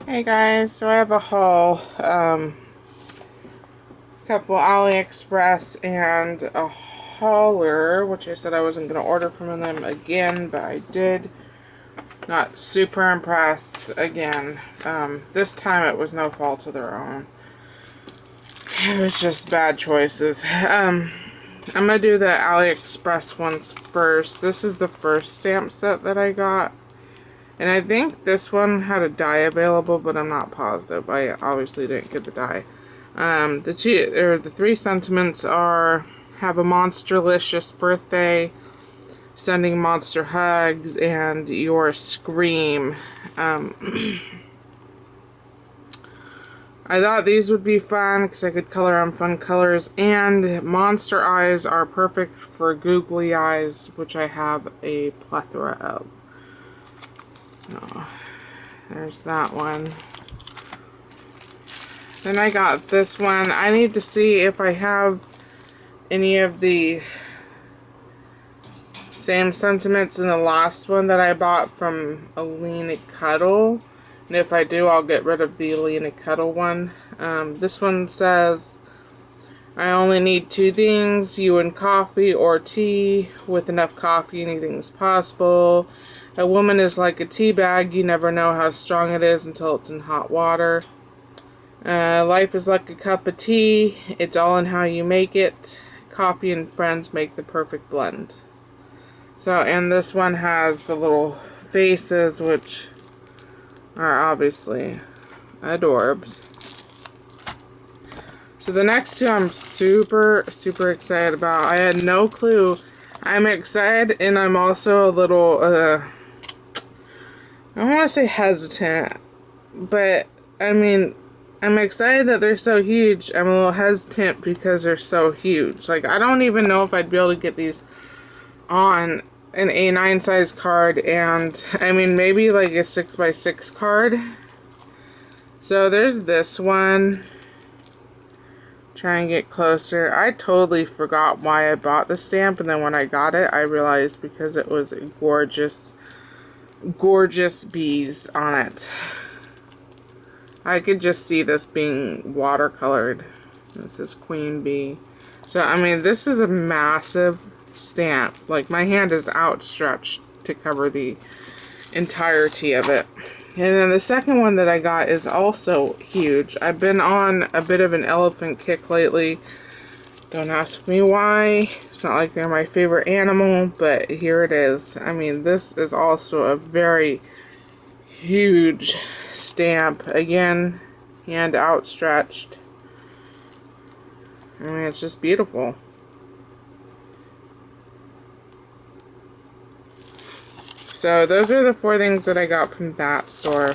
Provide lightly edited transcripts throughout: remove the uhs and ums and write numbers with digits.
Hey guys, so I have a haul, couple Aliexpress and a Holler, which I said I wasn't going to order from them again, but I did. Not super impressed again. This time it was no fault of their own. It was just bad choices. I'm going to do the Aliexpress ones first. This is the first stamp set that I got. And I think this one had a die available, but I'm not positive. I obviously didn't get the die. The three sentiments are: have a monsterlicious birthday, sending monster hugs, and your scream. I thought these would be fun because I could color on fun colors, and monster eyes are perfect for googly eyes, which I have a plethora of. So, there's that one. Then I got this one. I need to see if I have any of the same sentiments in the last one that I bought from Alina Cuddle. And if I do, I'll get rid of the Alina Cuddle one. This one says, I only need two things, you and coffee or tea. With enough coffee, anything's possible. A woman is like a tea bag. You never know how strong it is until it's in hot water. Life is like a cup of tea. It's all in how you make it. Coffee and friends make the perfect blend. So, and this one has the little faces, which are obviously adorbs. So the next two I'm super excited about. I had no clue. I'm excited, and I'm also a little, I don't want to say hesitant, but I mean, I'm excited that they're so huge. I'm a little hesitant because they're so huge. Like, I don't even know if I'd be able to get these on an A9 size card, and I mean, maybe like a 6x6 card. So there's this one. Try and get closer. I totally forgot why I bought the stamp, and then when I got it, I realized because it was gorgeous bees on it. I could just see this being watercolored. This is Queen Bee. So, I mean, this is a massive stamp. Like, my hand is outstretched to cover the entirety of it. And then the second one that I got is also huge. I've been on a bit of an elephant kick lately. Don't ask me why. It's not like they're my favorite animal, but here it is. I mean, this is also a very huge stamp. Again, hand outstretched. I mean, it's just beautiful. So those are the four things that I got from that store.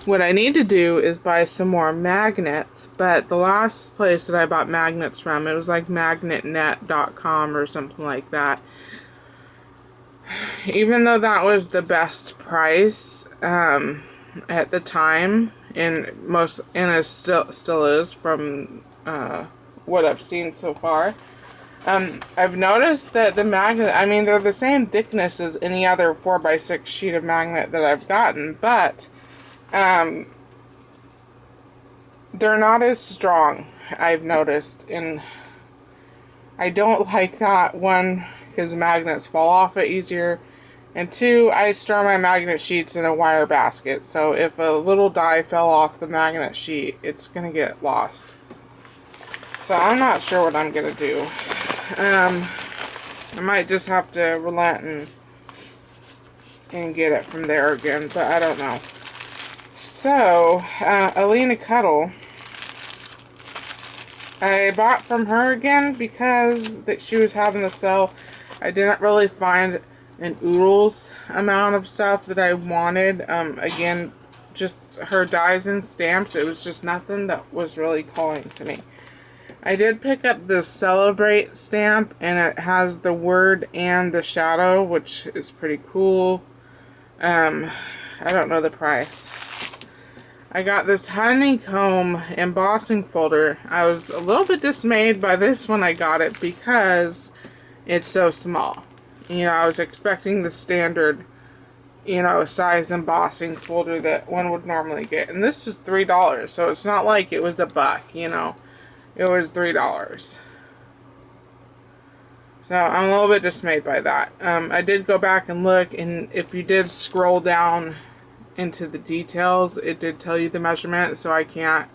What I need to do is buy some more magnets, but the last place that I bought magnets from, it was like Magnetnet.com or something like that. Even though that was the best price at the time, and it still is from what I've seen so far. I've noticed that the magnet, I mean, they're the same thickness as any other 4x6 sheet of magnet that I've gotten, but they're not as strong, I've noticed. And I don't like that, one, because magnets fall off it easier, and two, I store my magnet sheets in a wire basket, so if a little die fell off the magnet sheet, it's gonna get lost. So I'm not sure what I'm gonna do. I might just have to relent and get it from there again, but I don't know. So, Alina Cuddle, I bought from her again because she was having the sale. I didn't really find an oodles amount of stuff that I wanted. Again, just her dies and stamps. It was just nothing that was really calling to me. I did pick up the Celebrate stamp, and it has the word and the shadow, which is pretty cool. I don't know the price. I got this Honeycomb embossing folder. I was a little bit dismayed by this when I got it because it's so small. You know, I was expecting the standard you know, size embossing folder that one would normally get. And this was $3, so it's not like it was $1, you know. It was $3. So I'm a little bit dismayed by that. I did go back and look, and if you did scroll down into the details, it did tell you the measurement, so I can't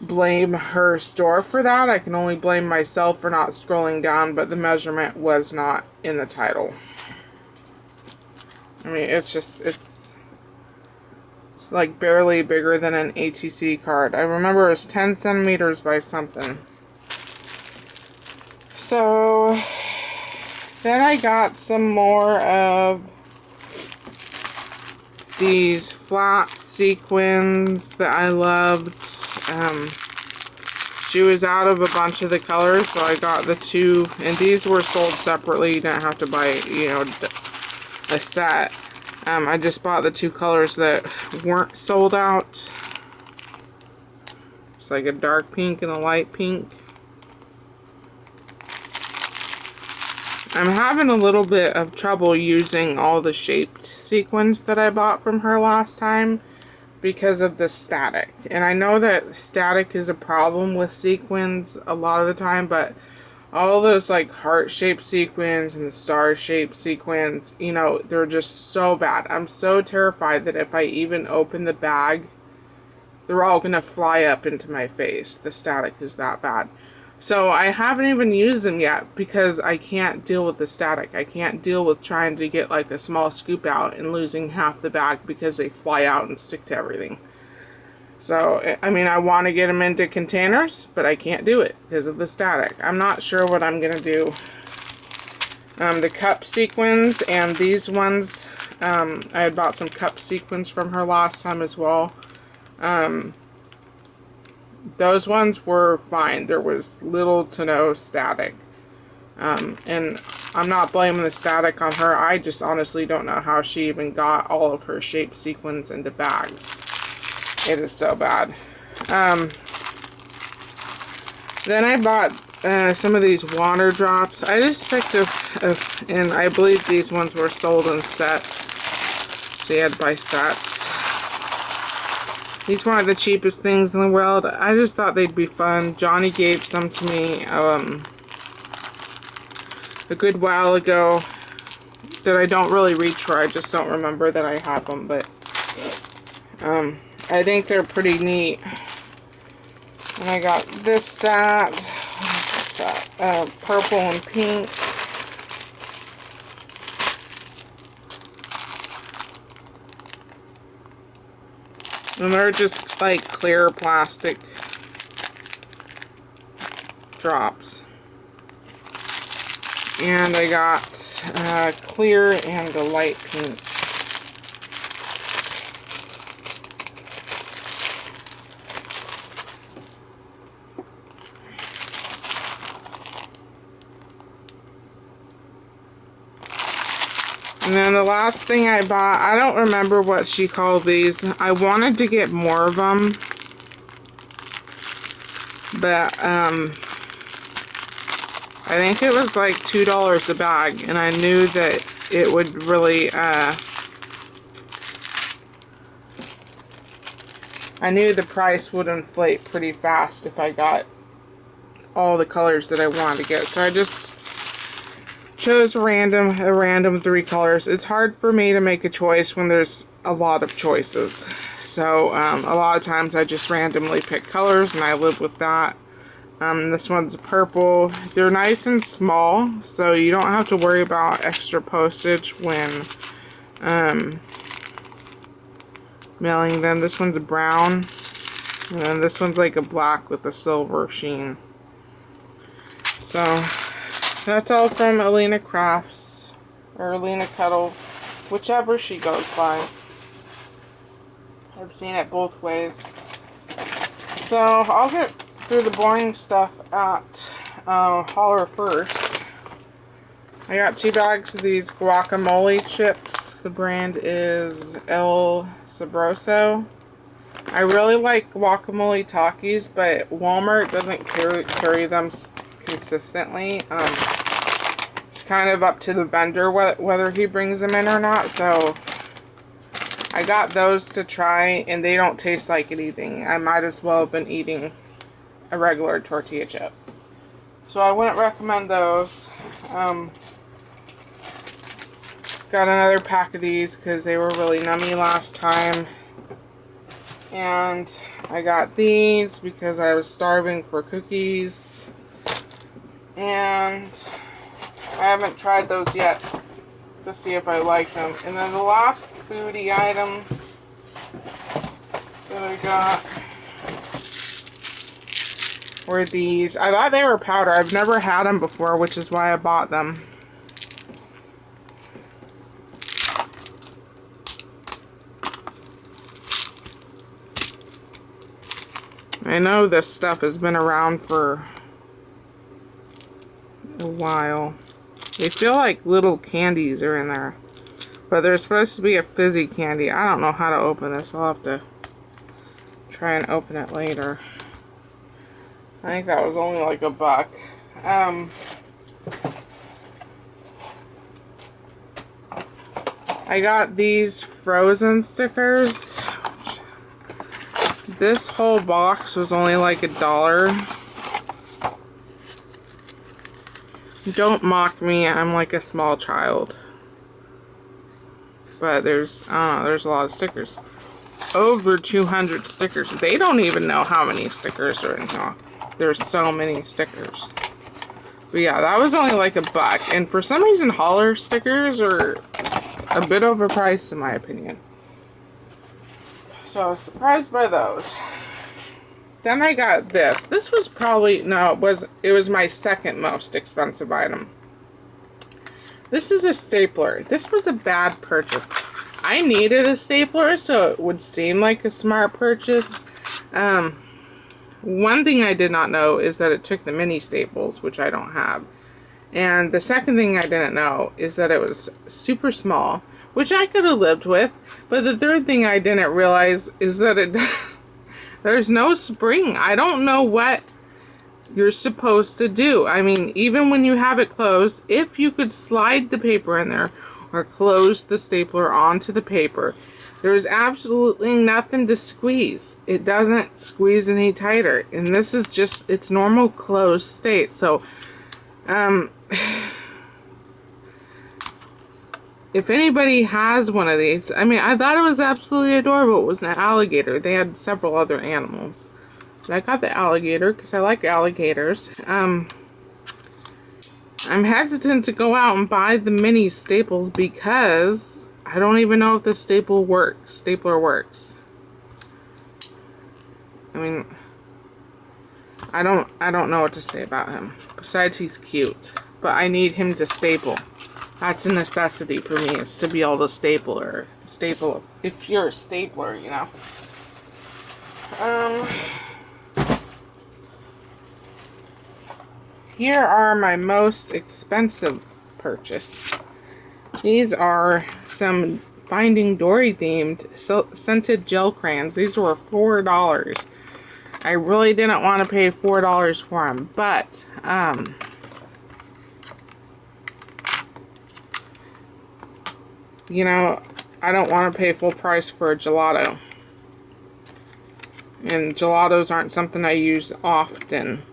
blame her store for that. I can only blame myself for not scrolling down, but the measurement was not in the title. I mean, it's like barely bigger than an ATC card. I remember it was 10 centimeters by something. So then I got some more of these flat sequins that I loved. She was out of a bunch of the colors, so I got the 2, and these were sold separately. You didn't have to buy, you know, a set. I just bought the 2 colors that weren't sold out. It's like a dark pink and a light pink. I'm having a little bit of trouble using all the shaped sequins that I bought from her last time because of the static. And I know that static is a problem with sequins a lot of the time, but all those like heart-shaped sequins and the star-shaped sequins, you know, they're just so bad. I'm so terrified that if I even open the bag, they're all gonna fly up into my face. The static is that bad. So I haven't even used them yet because I can't deal with the static. I can't deal with trying to get like a small scoop out and losing half the bag because they fly out and stick to everything. So, I mean, I want to get them into containers, but I can't do it because of the static. I'm not sure what I'm going to do. The cup sequins and these ones, I had bought some cup sequins from her last time as well. Those ones were fine. There was little to no static. And I'm not blaming the static on her. I just honestly don't know how she even got all of her shaped sequins into bags. It is so bad. Then I bought some of these water drops. I just picked up, and I believe these ones were sold in sets. So you had to buy sets. These weren't the cheapest things in the world. I just thought they'd be fun. Johnny gave some to me a good while ago that I don't really reach for. I just don't remember that I have them, but I think they're pretty neat. And I got this set. What is this set? Purple and pink. And they're just like clear plastic drops. And I got clear and a light pink. And then the last thing I bought, I don't remember what she called these. I wanted to get more of them. But, I think it was like $2 a bag. And I knew that it would really, I knew the price would inflate pretty fast if I got all the colors that I wanted to get. So I just chose a random 3 colors. It's hard for me to make a choice when there's a lot of choices. So a lot of times I just randomly pick colors and I live with that. This one's purple. They're nice and small, so you don't have to worry about extra postage when mailing them. This one's a brown, and then this one's like a black with a silver sheen. So that's all from Alina Crafts, or Alina Cuddle, whichever she goes by. I've seen it both ways. So I'll get through the boring stuff at Holler first. I got 2 bags of these guacamole chips. The brand is El Sabroso. I really like guacamole Takis, but Walmart doesn't carry them consistently. It's kind of up to the vendor whether he brings them in or not. So I got those to try, and they don't taste like anything. I might as well have been eating a regular tortilla chip. So I wouldn't recommend those. Got another pack of these because they were really nummy last time. And I got these because I was starving for cookies. And I haven't tried those yet to see if I like them. And then the last foodie item that I got were these. I thought they were powder. I've never had them before, which is why I bought them. I know this stuff has been around for a while. They feel like little candies are in there. But they're supposed to be a fizzy candy. I don't know how to open this. I'll have to try and open it later. I think that was only like $1. I got these frozen stickers. This whole box was only like $1. Don't mock me, I'm like a small child. But there's, I don't know, there's a lot of stickers. Over 200 stickers. They don't even know how many stickers are in here. There's so many stickers. But yeah, that was only like $1. And for some reason, Holler stickers are a bit overpriced in my opinion. So I was surprised by those. Then I got this. This was probably, no, it was my second most expensive item. This is a stapler. This was a bad purchase. I needed a stapler, so it would seem like a smart purchase. One thing I did not know is that it took the mini staples, which I don't have. And the second thing I didn't know is that it was super small, which I could have lived with. But the third thing I didn't realize is that there's no spring. I don't know what you're supposed to do. I mean, even when you have it closed, if you could slide the paper in there or close the stapler onto the paper, there's absolutely nothing to squeeze. It doesn't squeeze any tighter. And this is just its normal closed state. So, if anybody has one of these, I mean, I thought it was absolutely adorable. It was an alligator. They had several other animals. But I got the alligator because I like alligators. I'm hesitant to go out and buy the mini staples because I don't even know if the stapler works. I mean, I don't know what to say about him. Besides, he's cute. But I need him to staple. That's a necessity for me, is to be able to staple if you're a stapler, you know. Here are my most expensive purchase. These are some Finding Dory themed scented gel crayons. These were $4. I really didn't want to pay $4 for them, but you know, I don't want to pay full price for a gelato. And gelatos aren't something I use often.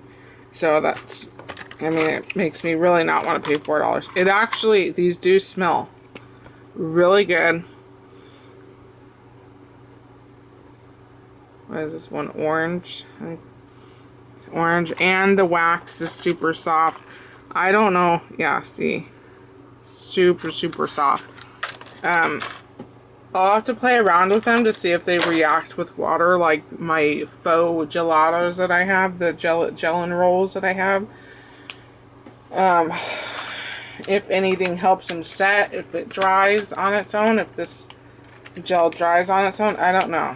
So that's, I mean, it makes me really not want to pay $4. It actually, these do smell really good. What is this one? Orange. Orange. And the wax is super soft. I don't know. Yeah, see. Super, super soft. I'll have to play around with them to see if they react with water like my faux gelatos that I have, the gelatin rolls that I have. If anything helps them set, if it dries on its own, if this gel dries on its own, I don't know.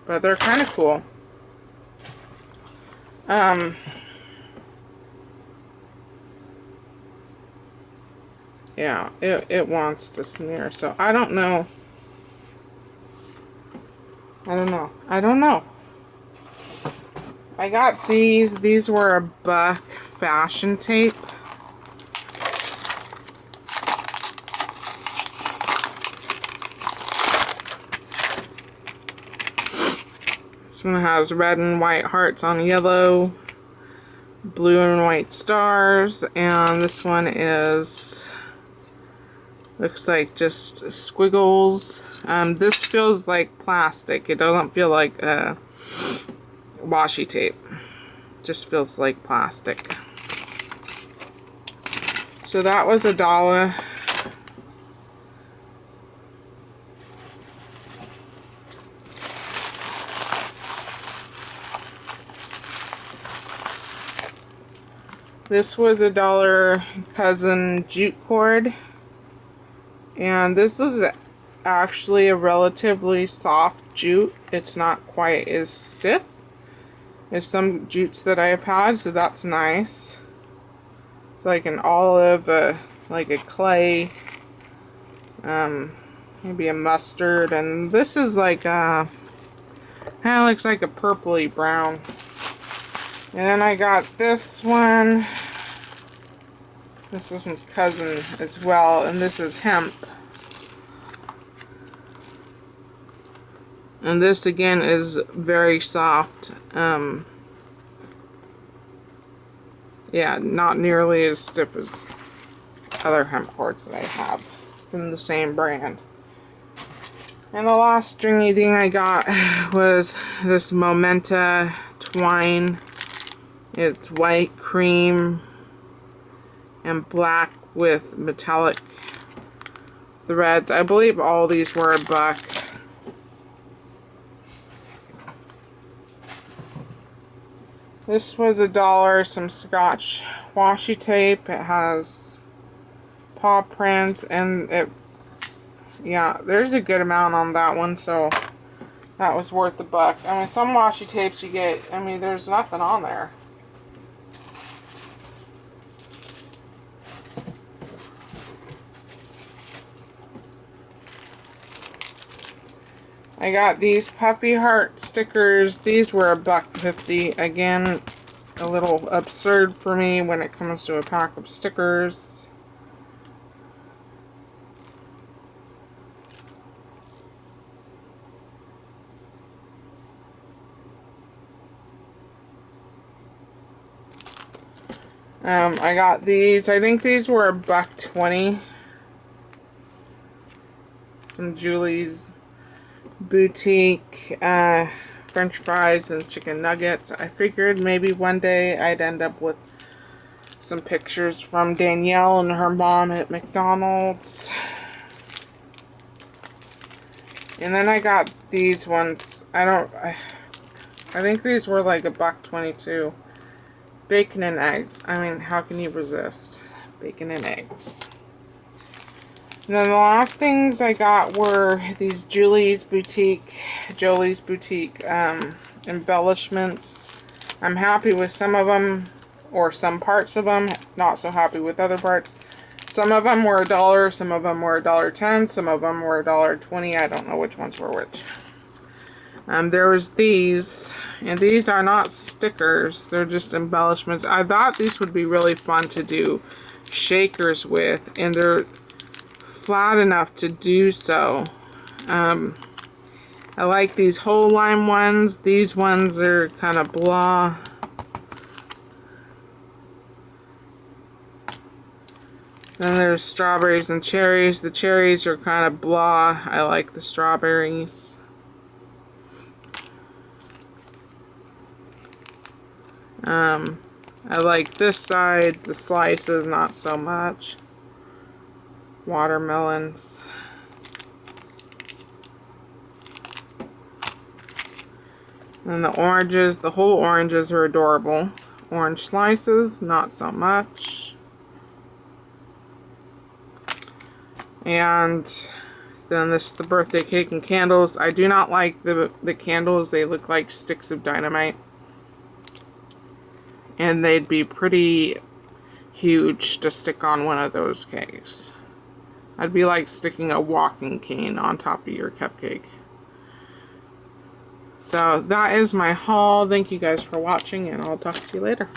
But they're kind of cool. Yeah, it wants to smear, so I don't know. I don't know. I got these. These were $1 fashion tape. This one has red and white hearts on yellow, blue and white stars, and this one is, looks like just squiggles. This feels like plastic. It doesn't feel like washi tape. It just feels like plastic. So that was $1. This was $1 cousin jute cord, and this is actually a relatively soft jute. It's not quite as stiff as some jutes that I've had, so that's nice. It's like an olive, like a clay, maybe a mustard, and this is like kind of looks like a purpley brown. And then I got this one. This is my cousin as well, and this is hemp. And this again is very soft. Yeah, not nearly as stiff as other hemp cords that I have from the same brand. And the last stringy thing I got was this momentous twine. It's white, cream, and black with metallic threads. I believe all these were $1. This was $1, some scotch washi tape. It has paw prints, and it, yeah, there's a good amount on that one, so that was worth $1. I mean, some washi tapes you get, I mean, there's nothing on there. I got these puffy heart stickers. These were $1.50. Again, a little absurd for me when it comes to a pack of stickers. I got these. I think these were $1.20. Some Julie's Boutique French fries and chicken nuggets. I figured maybe one day I'd end up with some pictures from Danielle and her mom at McDonald's. And then I got these ones. I think these were like $1.22. Bacon and eggs. I mean, how can you resist bacon and eggs? And then the last things I got were these Jolie's Boutique embellishments. I'm happy with some of them, or some parts of them. Not so happy with other parts. Some of them were $1, some of them were $1.10, some of them were $1.20. I don't know which ones were which. There was these, and these are not stickers. They're just embellishments. I thought these would be really fun to do shakers with, and they're flat enough to do so. I like these whole lime ones. These ones are kind of blah. Then there's strawberries and cherries. The cherries are kind of blah. I like the strawberries. I like this side. The slices, not so much. Watermelons. And the oranges, the whole oranges are adorable. Orange slices, not so much. And then this is the birthday cake and candles. I do not like the candles. They look like sticks of dynamite. And they'd be pretty huge to stick on one of those cakes. I'd be like sticking a walking cane on top of your cupcake. So that is my haul. Thank you guys for watching, and I'll talk to you later.